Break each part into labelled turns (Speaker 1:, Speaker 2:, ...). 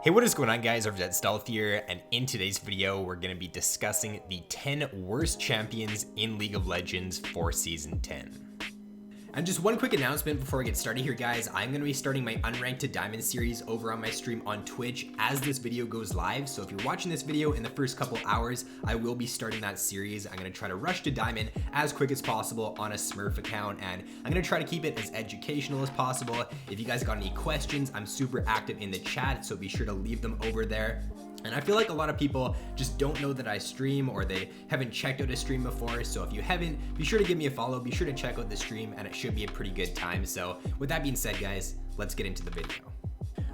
Speaker 1: Hey, what is going on, guys? RvzStealth here, and in today's video, we're going to be discussing the 10 worst champions in League of Legends for Season 10. And just one quick announcement before I get started here, guys. I'm going to be starting my Unranked to Diamond series over on my stream on Twitch as this video goes live. So if you're watching this video in the first couple hours, I will be starting that series. I'm going to try to rush to Diamond as quick as possible on a Smurf account, and I'm going to try to keep it as educational as possible. If you guys got any questions, I'm super active in the chat, so be sure to leave them over there. And I feel like a lot of people just don't know that I stream, or they haven't checked out a stream before. So if you haven't, be sure to give me a follow, be sure to check out the stream, and it should be a pretty good time. So with that being said, guys, let's get into the video.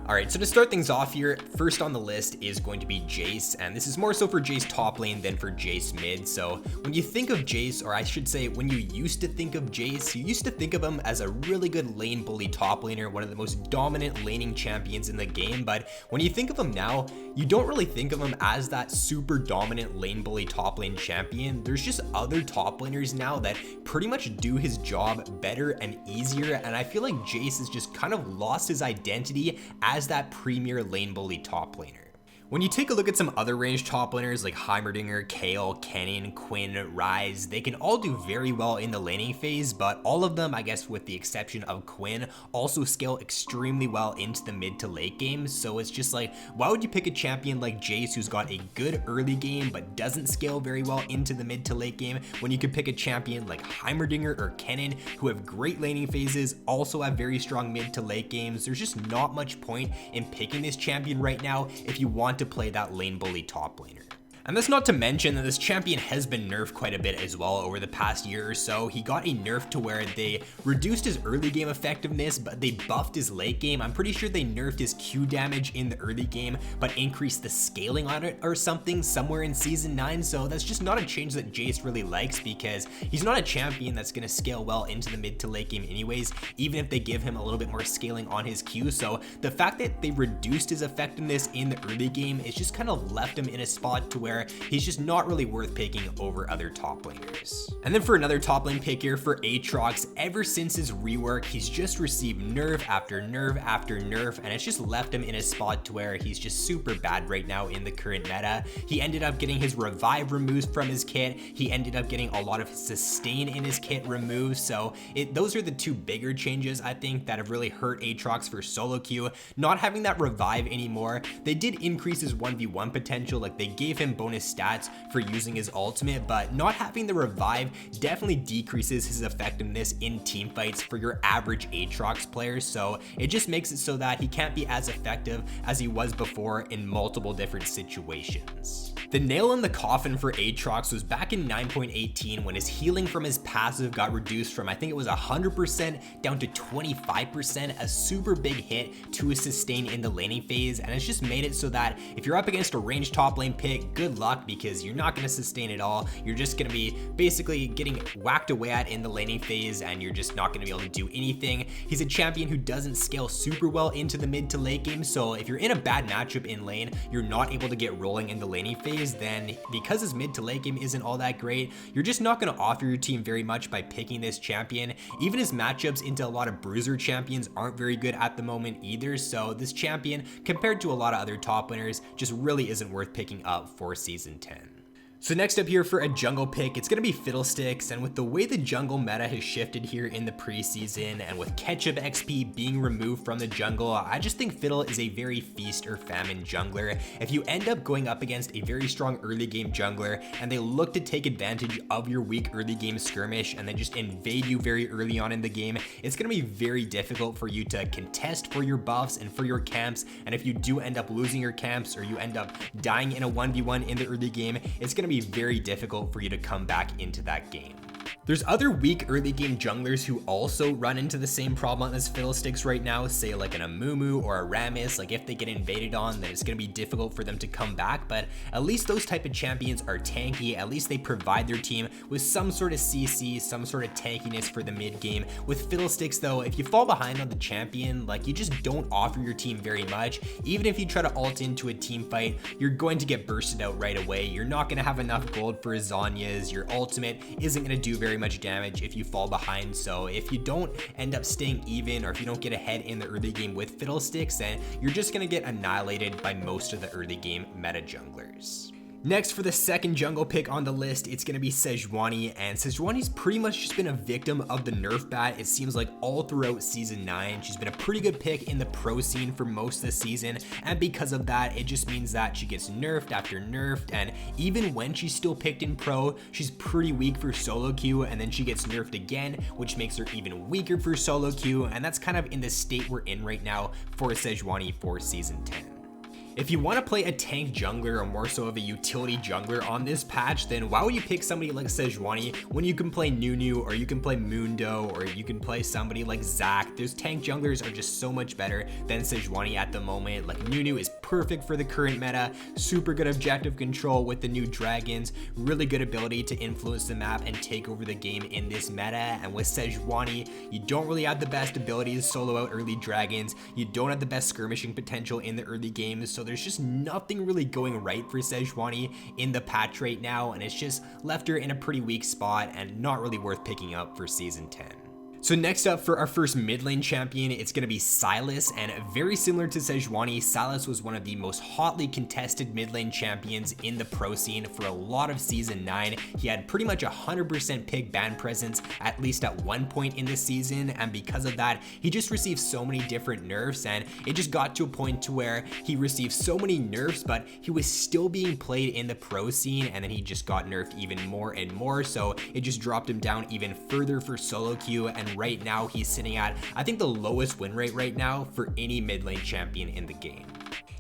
Speaker 1: Alright, so to start things off here, first on the list is going to be Jace, and this is more so for Jace top lane than for Jace mid. So when you think of Jace, or I should say when you used to think of Jace, you used to think of him as a really good lane bully top laner, one of the most dominant laning champions in the game. But when you think of him now, you don't really think of him as that super dominant lane bully top lane champion. There's just other top laners now that pretty much do his job better and easier, and I feel like Jace has just kind of lost his identity as that premier lane bully top laner. When you take a look at some other ranged top laners like Heimerdinger, Kayle, Kennen, Quinn, Ryze, they can all do very well in the laning phase, but all of them, I guess with the exception of Quinn, also scale extremely well into the mid to late game. So it's just like, why would you pick a champion like Jace who's got a good early game but doesn't scale very well into the mid to late game, when you could pick a champion like Heimerdinger or Kennen who have great laning phases, also have very strong mid to late games? There's just not much point in picking this champion right now if you want to play that lane bully top laner. And that's not to mention that this champion has been nerfed quite a bit as well over the past year or so. He got a nerf to where they reduced his early game effectiveness, but they buffed his late game. I'm pretty sure they nerfed his Q damage in the early game, but increased the scaling on it or something somewhere in Season 9. So that's just not a change that Jace really likes, because he's not a champion that's going to scale well into the mid to late game anyways, even if they give him a little bit more scaling on his Q. So the fact that they reduced his effectiveness in the early game is just kind of left him in a spot to where he's just not really worth picking over other top laners. And then for another top lane pick here for Aatrox, ever since his rework, he's just received nerf after nerf after nerf, and it's just left him in a spot to where he's just super bad right now in the current meta. He ended up getting his revive removed from his kit. He ended up getting a lot of his sustain in his kit removed. So those are the two bigger changes I think that have really hurt Aatrox for solo queue. Not having that revive anymore. They did increase his 1v1 potential, like they gave him bonus stats for using his ultimate, but not having the revive definitely decreases his effectiveness in team fights for your average Aatrox player. So it just makes it so that he can't be as effective as he was before in multiple different situations. The nail in the coffin for Aatrox was back in 9.18 when his healing from his passive got reduced from, I think it was 100% down to 25%, a super big hit to his sustain in the laning phase. And it's just made it so that if you're up against a ranged top lane pick, good luck, because you're not going to sustain at all. You're just going to be basically getting whacked away at in the laning phase, and you're just not going to be able to do anything. He's a champion who doesn't scale super well into the mid to late game, so if you're in a bad matchup in lane, you're not able to get rolling in the laning phase, then because his mid to late game isn't all that great, you're just not going to offer your team very much by picking this champion. Even his matchups into a lot of bruiser champions aren't very good at the moment either, so this champion, compared to a lot of other top laners, just really isn't worth picking up for Season 10. So next up here for a jungle pick, it's going to be Fiddlesticks, and with the way the jungle meta has shifted here in the preseason, and with Ketchup XP being removed from the jungle, I just think Fiddle is a very feast or famine jungler. If you end up going up against a very strong early game jungler, and they look to take advantage of your weak early game skirmish, and then just invade you very early on in the game, it's going to be very difficult for you to contest for your buffs and for your camps, and if you do end up losing your camps, or you end up dying in a 1v1 in the early game, it's going to be very difficult for you to come back into that game. There's other weak early game junglers who also run into the same problem as Fiddlesticks right now, say like an Amumu or a Rammus. Like if they get invaded on, then it's going to be difficult for them to come back, but at least those type of champions are tanky. At least they provide their team with some sort of CC, some sort of tankiness for the mid game. With Fiddlesticks though, if you fall behind on the champion, like you just don't offer your team very much. Even if you try to ult into a team fight, you're going to get bursted out right away. You're not going to have enough gold for his Zhonya's. Your ultimate isn't going to do very very much damage if you fall behind. So if you don't end up staying even, or if you don't get ahead in the early game with Fiddlesticks, then you're just gonna get annihilated by most of the early game meta junglers. Next, for the second jungle pick on the list, it's going to be Szechuan, and Szechuan's pretty much just been a victim of the nerf bat. It seems like all throughout season 9, she's been a pretty good pick in the pro scene for most of the season, and because of that, it just means that she gets nerfed after nerfed, and even when she's still picked in pro, she's pretty weak for solo queue, and then she gets nerfed again, which makes her even weaker for solo queue, and that's kind of in the state we're in right now for Szechuan for season 10. If you want to play a tank jungler, or more so of a utility jungler on this patch, then why would you pick somebody like Szechuan when you can play Nunu, or you can play Mundo, or you can play somebody like Zac? Those tank junglers are just so much better than Szechuan at the moment. Like, Nunu is perfect for the current meta, super good objective control with the new dragons, really good ability to influence the map and take over the game in this meta. And with Szechuan, you don't really have the best abilities solo out early dragons, you don't have the best skirmishing potential in the early game, so there's just nothing really going right for Szechuan in the patch right now, and it's just left her in a pretty weak spot and not really worth picking up for season 10. So next up for our first mid lane champion, it's going to be Salas, and very similar to Szechuan, Salas was one of the most hotly contested mid lane champions in the pro scene for a lot of season 9. He had pretty much 100% pick ban presence at least at one point in the season, and because of that, he just received so many different nerfs, and it just got to a point to where he received so many nerfs, but he was still being played in the pro scene, and then he just got nerfed even more and more, so it just dropped him down even further for solo queue, and right now he's sitting at, I think, the lowest win rate right now for any mid lane champion in the game.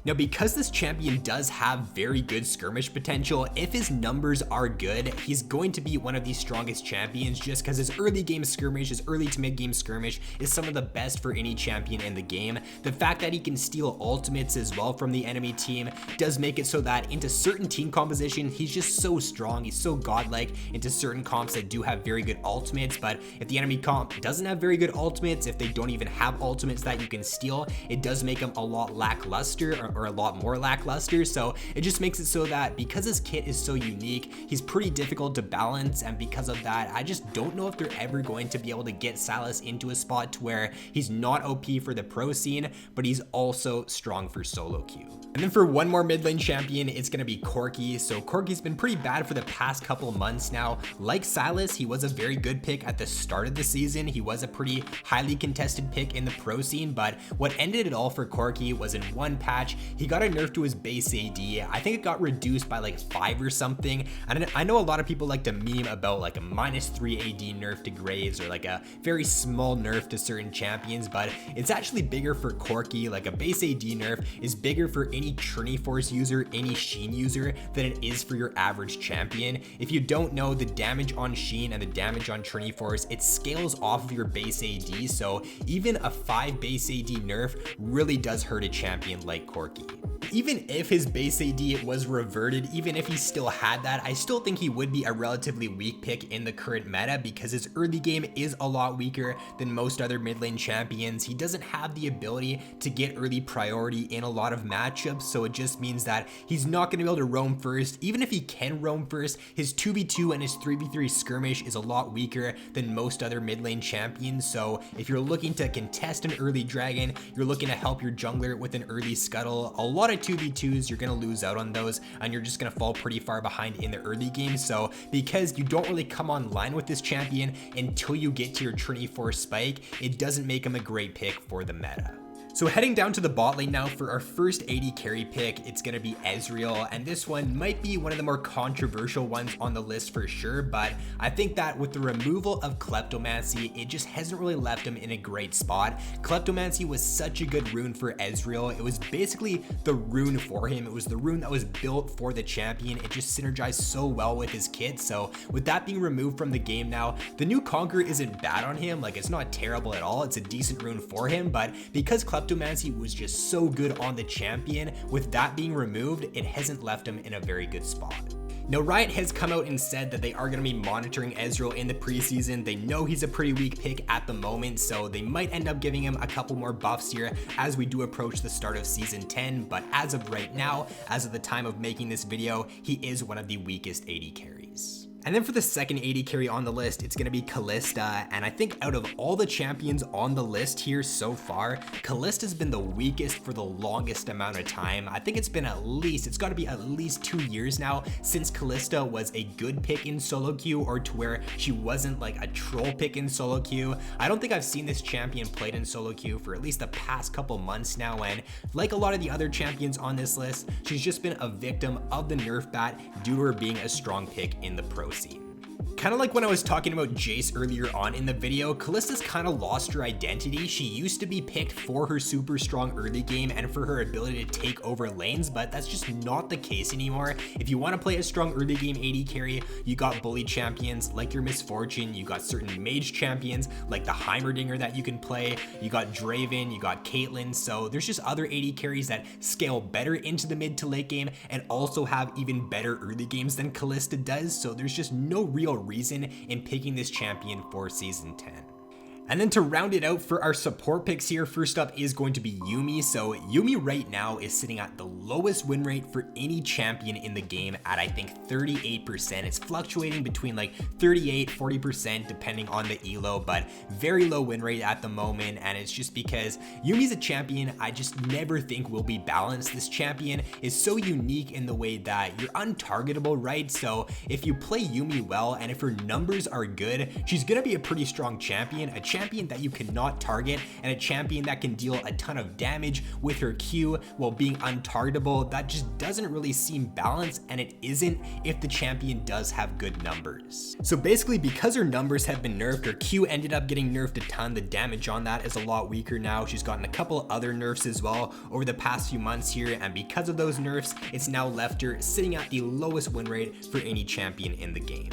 Speaker 1: Now, because this champion does have very good skirmish potential, if his numbers are good, he's going to be one of the strongest champions just because his early game skirmish, his early to mid game skirmish is some of the best for any champion in the game. The fact that he can steal ultimates as well from the enemy team does make it so that into certain team composition, he's just so strong, he's so godlike into certain comps that do have very good ultimates. But if the enemy comp doesn't have very good ultimates, if they don't even have ultimates that you can steal, it does make him a lot lackluster, or a lot more lackluster. So it just makes it so that because his kit is so unique, he's pretty difficult to balance, and because of that, I just don't know if they're ever going to be able to get Salas into a spot to where he's not OP for the pro scene, but he's also strong for solo queue. And then for one more mid lane champion, it's going to be Corki. So Corki's been pretty bad for the past couple months now. Like Salas, he was a very good pick at the start of the season. He was a pretty highly contested pick in the pro scene, but what ended it all for Corki was in one patch, he got a nerf to his base AD. I think it got reduced by like 5 or something. And I know a lot of people like to meme about like a -3 AD nerf to Graves, or like a very small nerf to certain champions, but it's actually bigger for Corki. Like, a base AD nerf is bigger for any Trinity Force user, any Sheen user, than it is for your average champion. If you don't know, the damage on Sheen and the damage on Trinity Force, it scales off of your base AD, so even a 5 base AD nerf really does hurt a champion like Corki. Even if his base AD was reverted, even if he still had that, I still think he would be a relatively weak pick in the current meta because his early game is a lot weaker than most other mid lane champions. He doesn't have the ability to get early priority in a lot of matchups, so it just means that he's not going to be able to roam first. Even if he can roam first, his 2v2 and his 3v3 skirmish is a lot weaker than most other mid lane champions. So if you're looking to contest an early dragon, you're looking to help your jungler with an early scuttle, a lot of 2v2s, you're going to lose out on those, and you're just going to fall pretty far behind in the early game. So because you don't really come online with this champion until you get to your Trinity Force spike, it doesn't make him a great pick for the meta. So heading down to the bot lane now for our first AD carry pick, it's going to be Ezreal, and this one might be one of the more controversial ones on the list for sure, but I think that with the removal of Kleptomancy, it just hasn't really left him in a great spot. Kleptomancy was such a good rune for Ezreal. It was basically the rune for him. It was the rune that was built for the champion. It just synergized so well with his kit. So with that being removed from the game now, the new Conquer isn't bad on him. Like, it's not terrible at all. It's a decent rune for him, but because Kleptomancy was just so good on the champion, with that being removed, it hasn't left him in a very good spot. Now, Riot has come out and said that they are going to be monitoring Ezreal in the preseason. They know he's a pretty weak pick at the moment, so they might end up giving him a couple more buffs here as we do approach the start of season 10, but as of right now, as of the time of making this video, he is one of the weakest AD carries. And then for the second AD carry on the list, it's going to be Calista. And I think out of all the champions on the list here so far, Calista's been the weakest for the longest amount of time. I think it's got to be at least 2 years now since Calista was a good pick in solo queue, or to where she wasn't like a troll pick in solo queue. I don't think I've seen this champion played in solo queue for at least the past couple months now. And like a lot of the other champions on this list, she's just been a victim of the nerf bat due to her being a strong pick in the pro scene. Kind of like when I was talking about Jace earlier on in the video, Calista's kind of lost her identity. She used to be picked for her super strong early game and for her ability to take over lanes, but that's just not the case anymore. If you want to play a strong early game AD carry, you got bully champions like your Misfortune, you got certain mage champions like the Heimerdinger that you can play, you got Draven, you got Caitlyn, so there's just other AD carries that scale better into the mid to late game and also have even better early games than Calista does, so there's just no real reason in picking this champion for season 10. And then to round it out for our support picks here, first up is going to be Yuumi. So Yuumi right now is sitting at the lowest win rate for any champion in the game at I think 38%. It's fluctuating between like 38, 40% depending on the elo, but very low win rate at the moment. And it's just because Yuumi's a champion I just never think will be balanced. This champion is so unique in the way that you're untargetable, right? So if you play Yuumi well and if her numbers are good, she's gonna be a pretty strong champion, a champion that you cannot target, and a champion that can deal a ton of damage with her Q while being untargetable. That just doesn't really seem balanced, and it isn't if the champion does have good numbers. So basically, because her numbers have been nerfed, her Q ended up getting nerfed a ton. The damage on that is a lot weaker now. She's gotten a couple other nerfs as well over the past few months here, and because of those nerfs, it's now left her sitting at the lowest win rate for any champion in the game.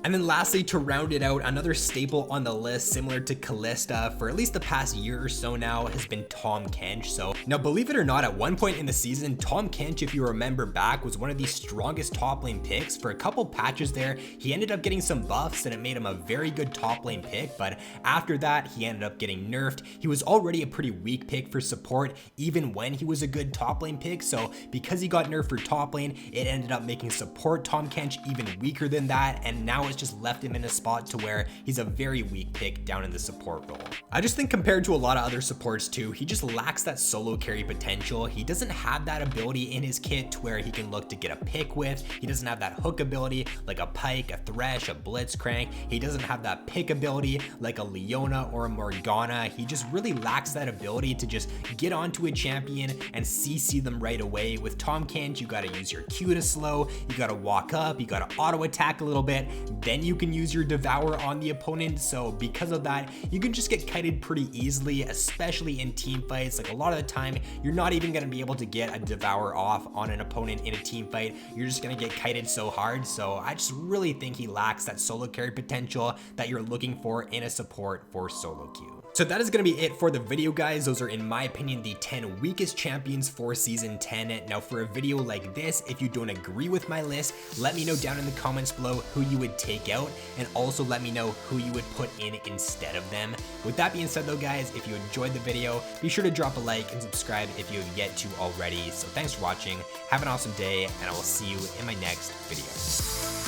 Speaker 1: And then lastly, to round it out, another staple on the list, similar to Calista for at least the past year or so now, has been Tahm Kench. So now, believe it or not, at one point in the season, Tahm Kench, if you remember back, was one of the strongest top lane picks. For a couple patches there, he ended up getting some buffs and it made him a very good top lane pick, but after that, he ended up getting nerfed. He was already a pretty weak pick for support, even when he was a good top lane pick. So because he got nerfed for top lane, it ended up making support Tahm Kench even weaker than that, and now it's just left him in a spot to where he's a very weak pick down in the support role. I just think compared to a lot of other supports too, he just lacks that solo carry potential. He doesn't have that ability in his kit to where he can look to get a pick with. He doesn't have that hook ability like a Pyke, a Thresh, a Blitzcrank. He doesn't have that pick ability like a Leona or a Morgana. He just really lacks that ability to just get onto a champion and CC them right away. With Tahm Kench, you gotta use your Q to slow, you gotta walk up, you gotta auto attack a little bit, then you can use your Devour on the opponent. So because of that, you can just get kited pretty easily, especially in team fights. Like a lot of the time, you're not even gonna be able to get a Devour off on an opponent in a team fight. You're just gonna get kited so hard. So I just really think he lacks that solo carry potential that you're looking for in a support for solo queue. So that is going to be it for the video, guys. Those are, in my opinion, the 10 weakest champions for season 10. Now for a video like this, if you don't agree with my list, let me know down in the comments below who you would take out, and also let me know who you would put in instead of them. With that being said though, guys, if you enjoyed the video, be sure to drop a like and subscribe if you have yet to already. So thanks for watching, have an awesome day, and I will see you in my next video.